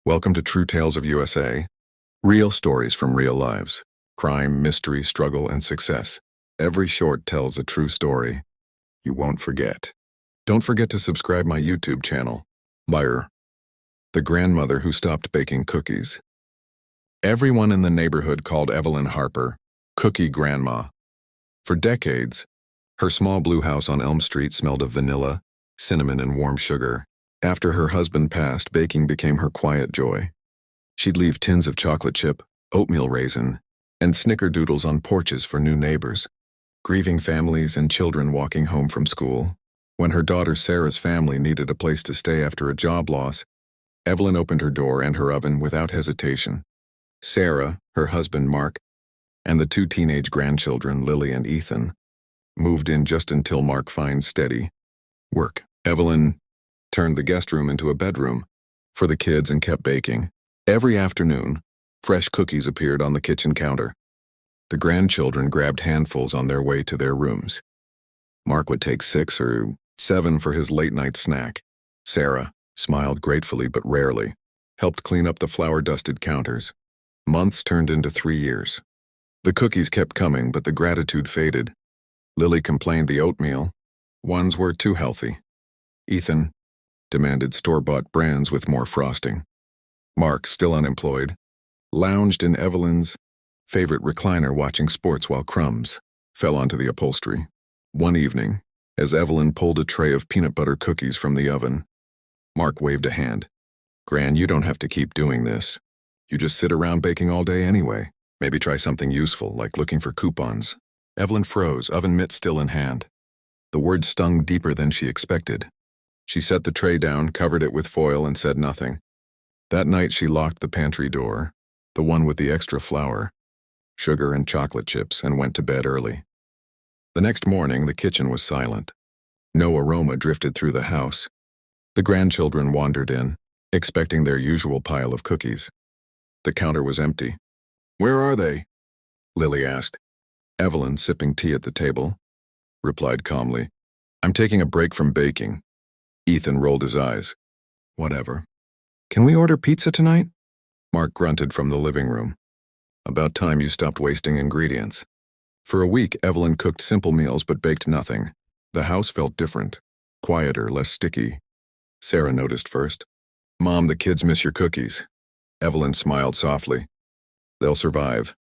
Welcome to True Tales of USA. Real stories from real lives. Crime, mystery, struggle, and success. Every short tells a true story you won't forget. Don't forget to subscribe my YouTube channel. Buyer. The grandmother who stopped baking cookies. Everyone in the neighborhood called Evelyn Harper Cookie Grandma. For decades, her small blue house on Elm Street smelled of vanilla, cinnamon, and warm sugar. After her husband passed, baking became her quiet joy. She'd leave tins of chocolate chip, oatmeal raisin, and snickerdoodles on porches for new neighbors, grieving families and children walking home from school. When her daughter Sarah's family needed a place to stay after a job loss, Evelyn opened her door and her oven without hesitation. Sarah, her husband Mark, and the two teenage grandchildren, Lily and Ethan, moved in just until Mark finds steady work. Evelyn turned the guest room into a bedroom for the kids and kept baking. Every afternoon, fresh cookies appeared on the kitchen counter. The grandchildren grabbed handfuls on their way to their rooms. Mark would take 6 or 7 for his late-night snack. Sarah smiled gratefully but rarely, helped clean up the flour-dusted counters. Months turned into 3 years. The cookies kept coming, but the gratitude faded. Lily complained the oatmeal ones were too healthy. Ethan demanded store-bought brands with more frosting. Mark, still unemployed, lounged in Evelyn's favorite recliner watching sports while crumbs fell onto the upholstery. One evening, as Evelyn pulled a tray of peanut butter cookies from the oven, Mark waved a hand. "Gran, you don't have to keep doing this. You just sit around baking all day anyway. Maybe try something useful, like looking for coupons." Evelyn froze, oven mitt still in hand. The word stung deeper than she expected. She set the tray down, covered it with foil, and said nothing. That night she locked the pantry door, the one with the extra flour, sugar, and chocolate chips, and went to bed early. The next morning, the kitchen was silent. No aroma drifted through the house. The grandchildren wandered in, expecting their usual pile of cookies. The counter was empty. "Where are they?" Lily asked. Evelyn, sipping tea at the table, replied calmly, "I'm taking a break from baking." Ethan rolled his eyes. "Whatever. Can we order pizza tonight?" Mark grunted from the living room. "About time you stopped wasting ingredients." For a week, Evelyn cooked simple meals but baked nothing. The house felt different, quieter, less sticky. Sarah noticed first. "Mom, the kids miss your cookies." Evelyn smiled softly. "They'll survive."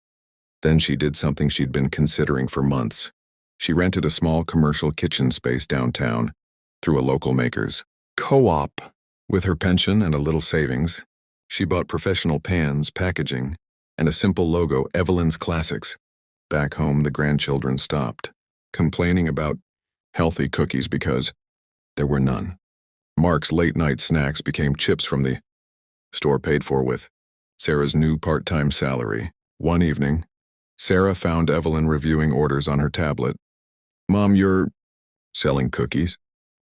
Then she did something she'd been considering for months. She rented a small commercial kitchen space downtown through a local maker's co-op. With her pension and a little savings, she bought professional pans, packaging, and a simple logo, Evelyn's Classics. Back home, the grandchildren stopped complaining about healthy cookies because there were none. Mark's late-night snacks became chips from the store paid for with Sarah's new part-time salary. One evening, Sarah found Evelyn reviewing orders on her tablet. "Mom, you're selling cookies?"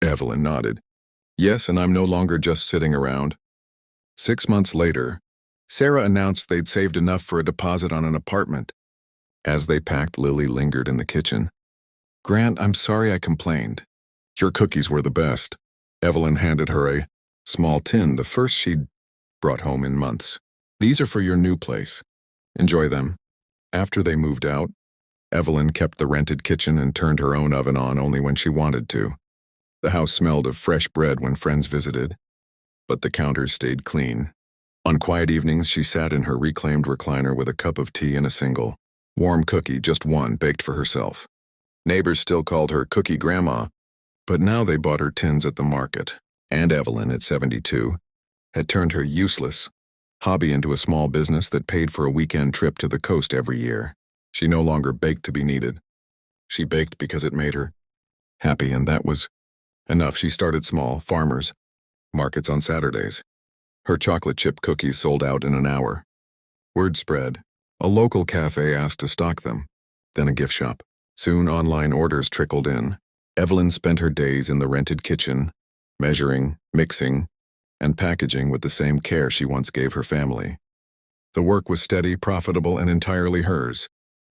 Evelyn nodded. "Yes, and I'm no longer just sitting around." 6 months later, Sarah announced they'd saved enough for a deposit on an apartment. As they packed, Lily lingered in the kitchen. "Grant, I'm sorry I complained. Your cookies were the best." Evelyn handed her a small tin, the first she'd brought home in months. "These are for your new place. Enjoy them." After they moved out, Evelyn kept the rented kitchen and turned her own oven on only when she wanted to. The house smelled of fresh bread when friends visited, but the counters stayed clean. On quiet evenings, she sat in her reclaimed recliner with a cup of tea and a single, warm cookie, just one, baked for herself. Neighbors still called her Cookie Grandma, but now they bought her tins at the market. And Evelyn, at 72, had turned her useless hobby into a small business that paid for a weekend trip to the coast every year. She no longer baked to be needed. She baked because it made her happy, and that was enough. She started small, farmers markets on Saturdays. Her chocolate chip cookies sold out in an hour. Word spread. A local cafe asked to stock them, then a gift shop. Soon online orders trickled in. Evelyn spent her days in the rented kitchen, measuring, mixing, and packaging with the same care she once gave her family. The work was steady, profitable, and entirely hers.